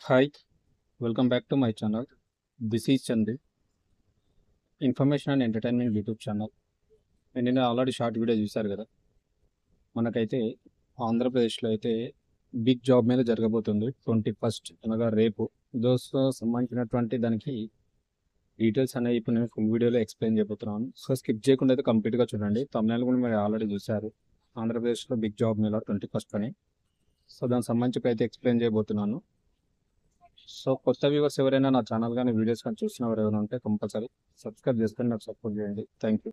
Hi, welcome back to my channel. This is Chandu, information and entertainment YouTube channel. నేను already short video చూశారు కదా. మనకైతే ఆంధ్రప్రదేశ్లో అయితే బిగ్ జాబ్ మీద జరగబోతుంది 21st అనగా రేపు. దోస్తో సంబంధించినటువంటి దానికి డీటెయిల్స్ అనేవి ఇప్పుడు నేను ఫుల్ వీడియోలో ఎక్స్ప్లెయిన్ చేయబోతున్నాను. సో స్కిప్ చేయకుండా అయితే కంప్లీట్గా చూడండి. తమిళనాడు కూడా మీరు ఆల్రెడీ చూశారు, ఆంధ్రప్రదేశ్లో బిగ్ జాబ్ మీద 21st అని. సో దానికి సంబంధించి అయితే ఎక్స్ప్లెయిన్ చేయబోతున్నాను. సో కొత్త వ్యూవర్స్ ఎవరైనా నా ఛానల్ కానీ వీడియోస్ కానీ చూస్తున్నవారు ఎవరైనా ఉంటే కంపల్సరీ సబ్స్క్రైబ్ చేసుకొని నాకు సపోర్ట్ చేయండి. Thank you.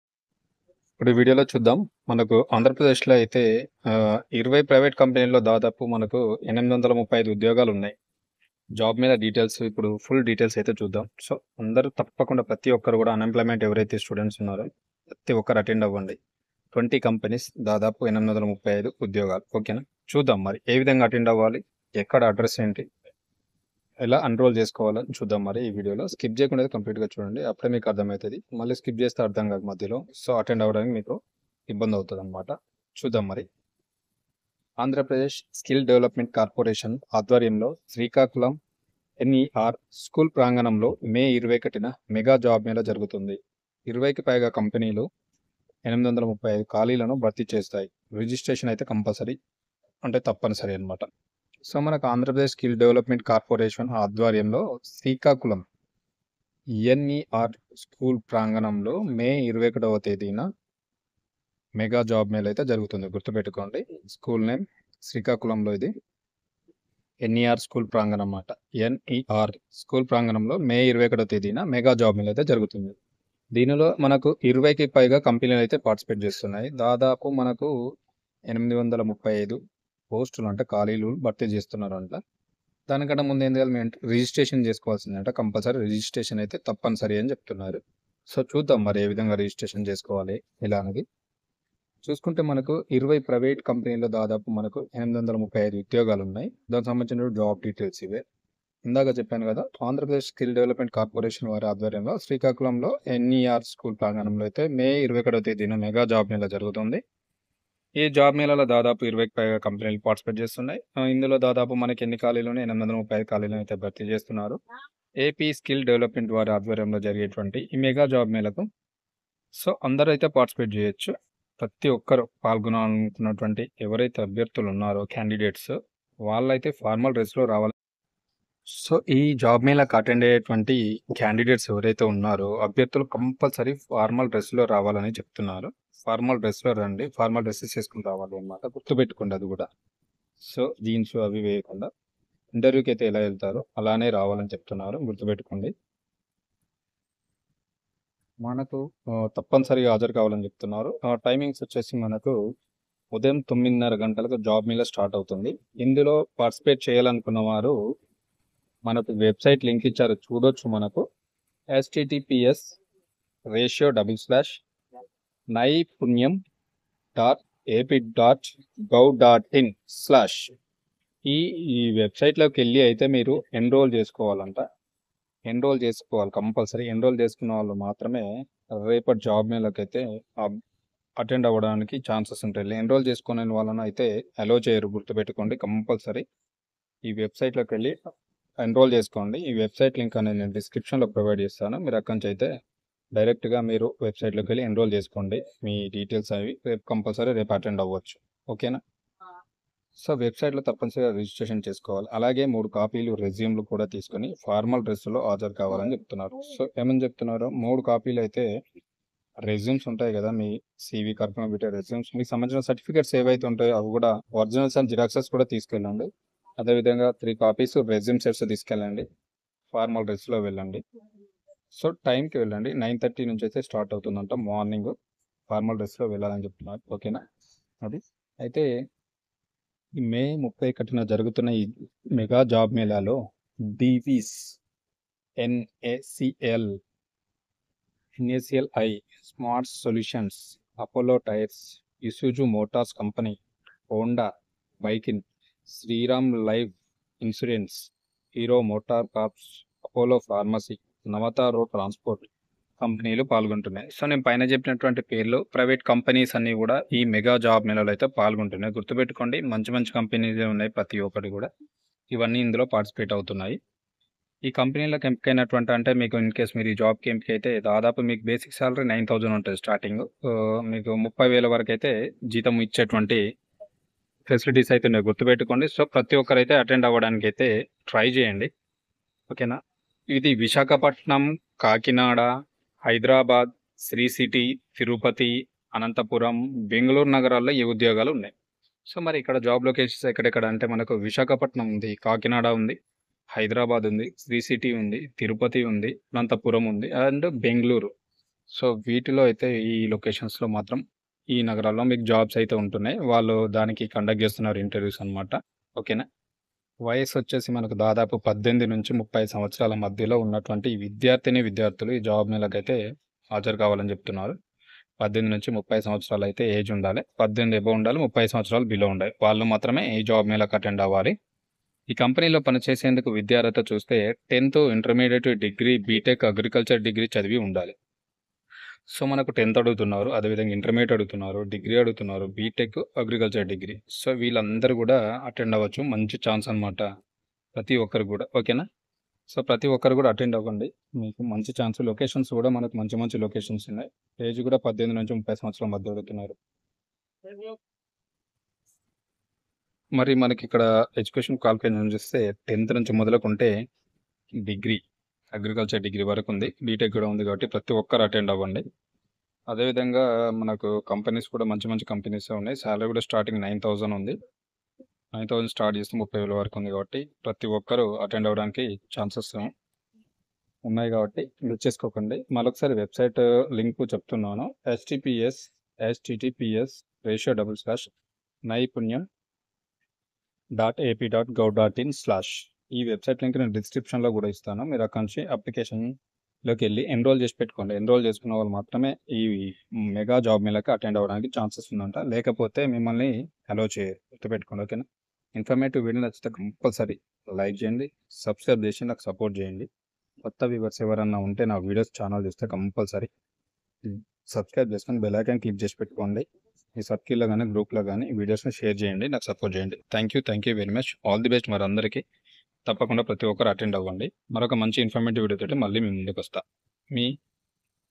ఇప్పుడు ఈ వీడియోలో చూద్దాం. మనకు ఆంధ్రప్రదేశ్లో అయితే 20 ప్రైవేట్ కంపెనీల్లో దాదాపు మనకు 835 ఉద్యోగాలు ఉన్నాయి. జాబ్ మీద డీటెయిల్స్ ఇప్పుడు ఫుల్ డీటెయిల్స్ అయితే చూద్దాం. సో అందరూ తప్పకుండా ప్రతి ఒక్కరు కూడా అన్ఎంప్లాయ్మెంట్ ఎవరైతే స్టూడెంట్స్ ఉన్నారో ప్రతి ఒక్కరు అటెండ్ అవ్వండి. 20 కంపెనీస్, దాదాపు 835 ఉద్యోగాలు. ఓకేనా, చూద్దాం మరి ఏ విధంగా అటెండ్ అవ్వాలి, ఎక్కడ అడ్రస్ ఏంటి, ఎలా అన్రోల్ చేసుకోవాలని చూద్దాం. మరి ఈ వీడియోలో స్కిప్ చేయకుండా కంప్లీట్గా చూడండి, అప్పుడే మీకు అర్థమవుతుంది. మళ్ళీ స్కిప్ చేస్తే అర్థం కాదు మధ్యలో, సో అటెండ్ అవ్వడానికి మీకు ఇబ్బంది అవుతుంది అనమాట. చూద్దాం మరి. ఆంధ్రప్రదేశ్ స్కిల్ డెవలప్మెంట్ కార్పొరేషన్ ఆధ్వర్యంలో శ్రీకాకుళం ఎన్ఈఆర్ స్కూల్ ప్రాంగణంలో మే 21న మెగా జాబ్ మేళా జరుగుతుంది. 20కి పైగా కంపెనీలు 835 ఖాళీలను భర్తీ చేస్తాయి. రిజిస్ట్రేషన్ అయితే కంపల్సరీ, అంటే తప్పనిసరి అనమాట. సో మనకు ఆంధ్రప్రదేశ్ స్కిల్ డెవలప్మెంట్ కార్పొరేషన్ ఆధ్వర్యంలో శ్రీకాకుళం ఎన్ఈఆర్ స్కూల్ ప్రాంగణంలో మే 21వ తేదీన మెగా జాబ్ మేళా అయితే జరుగుతుంది. గుర్తుపెట్టుకోండి, స్కూల్ నేమ్ శ్రీకాకుళంలో ఇది ఎన్ఈఆర్ స్కూల్ ప్రాంగణం అన్నమాట. ఎన్ఈఆర్ స్కూల్ ప్రాంగణంలో మే 21వ తేదీన మెగా జాబ్ మేళా అయితే జరుగుతుంది. దీనిలో మనకు 20కి పైగా కంపెనీలు అయితే పార్టిసిపేట్ చేస్తున్నాయి. దాదాపు మనకు 835 పోస్టులు అంటే ఖాళీలు భర్తీ చేస్తున్నారంట. దానికన్నా ముందు ఏం చేయాలి, మేము రిజిస్ట్రేషన్ చేసుకోవాల్సిందంట. కంపల్సరీ రిజిస్ట్రేషన్ అయితే తప్పనిసరి అని చెప్తున్నారు. సో చూద్దాం మరి ఏ విధంగా రిజిస్ట్రేషన్ చేసుకోవాలి ఇలా అనేది. చూసుకుంటే మనకు 20 ప్రైవేట్ కంపెనీలో దాదాపు మనకు 835 ఉద్యోగాలు ఉన్నాయి. దానికి సంబంధించిన జాబ్ డీటెయిల్స్ ఇవే. ఇందాక చెప్పాను కదా, ఆంధ్రప్రదేశ్ స్కిల్ డెవలప్మెంట్ కార్పొరేషన్ వారి ఆధ్వర్యంలో శ్రీకాకుళంలో ఎన్ఈఆర్ స్కూల్ ప్రాంగణంలో అయితే మే 21వ తేదీన మెగా జాబ్ మేళా జరుగుతుంది. ఈ జాబ్ మేళాలో దాదాపు 20కి పైగా కంపెనీలు పార్టిసిపేట్ చేస్తున్నాయి. ఇందులో దాదాపు మనకి ఎన్ని ఖాళీలు 835 ఖాళీలను అయితే భర్తీ చేస్తున్నారు. ఏపీ స్కిల్ డెవలప్మెంట్ వారి ఆధ్వర్యంలో జరిగేటువంటి ఈ మెగా జాబ్ మేళకు సో అందరూ అయితే పార్టిసిపేట్ చేయొచ్చు. ప్రతి ఒక్కరు పాల్గొనాలనుకున్నటువంటి ఎవరైతే అభ్యర్థులు ఉన్నారో క్యాండిడేట్స్, వాళ్ళైతే ఫార్మల్ డ్రెస్లో రావాలి. సో ఈ జాబ్ మేళకు అటెండ్ అయ్యేటువంటి క్యాండిడేట్స్ ఎవరైతే ఉన్నారో అభ్యర్థులు కంపల్సరీ ఫార్మల్ డ్రెస్లో రావాలని చెప్తున్నారు. ఫార్మల్ డ్రెస్లో రండి, ఫార్మల్ డ్రెస్సెస్ వేసుకుని రావాలి అనమాట. గుర్తుపెట్టుకోండి అది కూడా. సో జీన్స్ అవి వేయకుండా ఇంటర్వ్యూకి అయితే ఎలా వెళ్తారో అలానే రావాలని చెప్తున్నారు. గుర్తుపెట్టుకోండి. మనకు తప్పనిసరిగా హాజరు కావాలని చెప్తున్నారు. టైమింగ్స్ వచ్చేసి మనకు ఉదయం 9:30 గంటలకు జాబ్ మేళా స్టార్ట్ అవుతుంది. ఇందులో పార్టిసిపేట్ చేయాలనుకున్న వారు మనకు వెబ్సైట్ లింక్ ఇచ్చారు, చూడొచ్చు. మనకు https://naipunyam.ap.gov.in/ ఈ వెబ్సైట్లోకి వెళ్ళి అయితే మీరు ఎన్రోల్ చేసుకోవాలంట. ఎన్రోల్ చేసుకోవాలి కంపల్సరీ. ఎన్రోల్ చేసుకున్న వాళ్ళు మాత్రమే రేపటి జాబ్ మేళకి అయితే అటెండ్ అవ్వడానికి ఛాన్సెస్ ఉంటాయి. ఎన్రోల్ చేసుకునే వాళ్ళని అయితే అలో చేయరు. గుర్తుపెట్టుకోండి, కంపల్సరీ ఈ వెబ్సైట్లోకి వెళ్ళి ఎన్రోల్ చేసుకోండి. ఈ వెబ్సైట్ లింక్ అనేది నేను డిస్క్రిప్షన్లో ప్రొవైడ్ చేస్తాను. మీరు అక్కడి నుంచి అయితే డైరెక్ట్గా మీరు వెబ్సైట్లోకి వెళ్ళి ఎన్రోల్ చేసుకోండి. మీ డీటెయిల్స్ అవి రేపు కంపల్సరీ రేపు అటెండ్ అవ్వచ్చు. ఓకేనా. సో వెబ్సైట్లో తప్పనిసరిగా రిజిస్ట్రేషన్ చేసుకోవాలి. అలాగే 3 కాపీలు రెజ్యూమ్లు కూడా తీసుకొని ఫార్మల్ డ్రెస్లో హాజరు కావాలని చెప్తున్నారు. సో ఏమని చెప్తున్నారు, 3 కాపీలు అయితే రెజ్యూమ్స్ ఉంటాయి కదా, మీ CV కరికులం పెట్టే రెజ్యూమ్స్, మీకు సంబంధించిన సర్టిఫికేట్స్ ఏవైతే ఉంటాయో అవి కూడా ఒరిజినల్స్ అండ్ జిరాక్సెస్ కూడా తీసుకెళ్ళండి. అదేవిధంగా 3 కాపీస్ రెజ్యూమ్ సెట్స్ తీసుకెళ్ళండి. ఫార్మల్ డ్రెస్లో వెళ్ళండి. సో టైంకి వెళ్ళండి. 9:30 నుంచి అయితే స్టార్ట్ అవుతుందంట మార్నింగ్. ఫార్మల్ డ్రెస్లో వెళ్ళాలని చెప్తున్నారు. ఓకేనా. అది అయితే ఈ మే 31న జరుగుతున్న ఈ మెగా జాబ్ మేళాలో Divi's, NACL, smart solutions, Apollo tyres, Isuzu motors company, Honda, బైకిన్, Sriram life insurance, Hero motor corps, Apollo pharmacy, Navata road transport కంపెనీలు పాల్గొంటున్నాయి. సో నేను పైన చెప్పినటువంటి పేర్లు ప్రైవేట్ కంపెనీస్ అన్నీ కూడా ఈ మెగా జాబ్ మేళాలో అయితే పాల్గొంటున్నాయి. గుర్తుపెట్టుకోండి, మంచి మంచి కంపెనీలే ఉన్నాయి ప్రతి ఒక్కటి కూడా. ఇవన్నీ ఇందులో పార్టిసిపేట్ అవుతున్నాయి. ఈ కంపెనీలోకి ఎంపికైనటువంటి అంటే మీకు ఇన్ కేస్ మీరు ఈ జాబ్‌కి ఎంపికైతే దాదాపు మీకు బేసిక్ సాలరీ 9,000 ఉంటది స్టార్టింగ్. మీకు 30,000 వరకైతే జీతం ఇచ్చేటువంటి ఫెసిలిటీస్ అయితే ఉన్నాయి, గుర్తుపెట్టుకోండి. సో, ప్రతి ఒక్కరైతే అటెండ్ అవ్వడానికైతే ట్రై చేయండి. ఓకేనా? ఇది విశాఖపట్నం, కాకినాడ, హైదరాబాద్, శ్రీ సిటీ, తిరుపతి, అనంతపురం, బెంగుళూరు నగరాల్లో ఈ ఉద్యోగాలు ఉన్నాయి. సో, మరి ఇక్కడ జాబ్ లొకేషన్స్ ఎక్కడెక్కడ అంటే మనకు విశాఖపట్నం ఉంది, కాకినాడ ఉంది, హైదరాబాద్ ఉంది, శ్రీ సిటీ ఉంది, తిరుపతి ఉంది, అనంతపురం ఉంది అండ్ బెంగుళూరు. సో, వీటిలో అయితే ఈ లొకేషన్స్‌లో మాత్రం ఈ నగరాల్లో మీకు జాబ్స్ అయితే ఉంటున్నాయి. వాళ్ళు దానికి కండక్ట్ చేస్తున్నారు ఇంటర్వ్యూస్ అన్నమాట. ఓకేనా? వయస్సొచ్చేసి మనకు దాదాపు 18-30 సంవత్సరాల మధ్యలో ఉన్నటువంటి విద్యార్థులు ఈ జాబ్ మేళకైతే హాజరు కావాలని చెప్తున్నారు. 18-30 సంవత్సరాలైతే ఏజ్ ఉండాలి. 18 అబోవ్ ఉండాలి. 30 సంవత్సరాలు బిలో ఉండాలి. వాళ్ళు మాత్రమే ఈ జాబ్ మేళకు అటెండ్ అవ్వాలి. ఈ కంపెనీలో పనిచేసేందుకు విద్యార్హత చూస్తే 10th, intermediate, degree, BTech, agriculture degree చదివి ఉండాలి. సో, మనకు 10th అడుగుతున్నారు. అదేవిధంగా ఇంటర్మీడియేట్ అడుగుతున్నారు, డిగ్రీ అడుగుతున్నారు, బీటెక్, అగ్రికల్చర్ డిగ్రీ. సో, వీళ్ళందరూ కూడా అటెండ్ అవ్వచ్చు. మంచి ఛాన్స్ అన్నమాట ప్రతి ఒక్కరు కూడా. ఓకేనా? సో, ప్రతి ఒక్కరు కూడా అటెండ్ అవ్వండి. మీకు మంచి ఛాన్స్. లొకేషన్స్ కూడా మనకు మంచి మంచి లొకేషన్స్ ఉన్నాయి. ఏజ్ కూడా 18-30 సంవత్సరాల మధ్య అడుగుతున్నారు. మరి మనకిక్కడ ఎడ్యుకేషన్ క్వాలిఫికేషన్ చూస్తే 10th నుంచి మొదలుకుంటే డిగ్రీ, అగ్రికల్చర్ డిగ్రీ వరకు ఉంది. బీటెక్ కూడా ఉంది కాబట్టి ప్రతి ఒక్కరు అటెండ్ అవ్వండి. అదేవిధంగా మనకు కంపెనీస్ కూడా మంచి మంచి కంపెనీసే ఉన్నాయి. సాలరీ కూడా స్టార్టింగ్ 9,000 ఉంది. 9,000 స్టార్ట్ చేస్తే 30,000 వరకు ఉంది కాబట్టి ప్రతి ఒక్కరు అటెండ్ అవ్వడానికి ఛాన్సెస్ ఉన్నాయి కాబట్టి మిస్ చేసుకోకండి. మరొకసారి వెబ్సైట్ లింక్ చెప్తున్నాను. https://naipunyam.ap.gov.in/ ఈ వెబ్సైట్ లింక్ నేను డిస్క్రిప్షన్లో కూడా ఇస్తాను. మీరు అక్కడి నుంచి అప్లికేషన్లోకి వెళ్ళి ఎన్రోల్ చేసి పెట్టుకోండి. ఎన్రోల్ చేసుకున్న వాళ్ళు మాత్రమే ఈ మెగా జాబ్ మేళకి అటెండ్ అవ్వడానికి ఛాన్సెస్ ఉందంట. లేకపోతే మిమ్మల్ని అలో చేయరు. గుర్తుపెట్టుకోండి. ఓకేనా? ఇన్ఫర్మేటివ్ వీడియో నచ్చితే కంపల్సరీ లైక్ చేయండి, సబ్స్క్రైబ్ చేసి నాకు సపోర్ట్ చేయండి. కొత్త వ్యూవర్స్ ఎవరన్నా ఉంటే నా వీడియోస్ ఛానల్ చూస్తే కంపల్సరీ సబ్స్క్రైబ్ చేసుకొని బెల్ ఐకాన్ క్లిక్ చేసి పెట్టుకోండి. మీ సర్కిల్లో కానీ గ్రూప్లో కానీ వీడియోస్ని షేర్ చేయండి, నాకు సపోర్ట్ చేయండి. Thank you very much. All the best మరి అందరికీ. తప్పకుండా ప్రతి ఒక్కరు అటెండ్ అవ్వండి. మరొక మంచి ఇన్ఫర్మేటివ్ వీడియో తోటి మళ్ళీ మీ ముందుకు వస్తా. మీ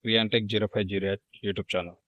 రియాన్టెక్ 0508 యూట్యూబ్ ఛానల్.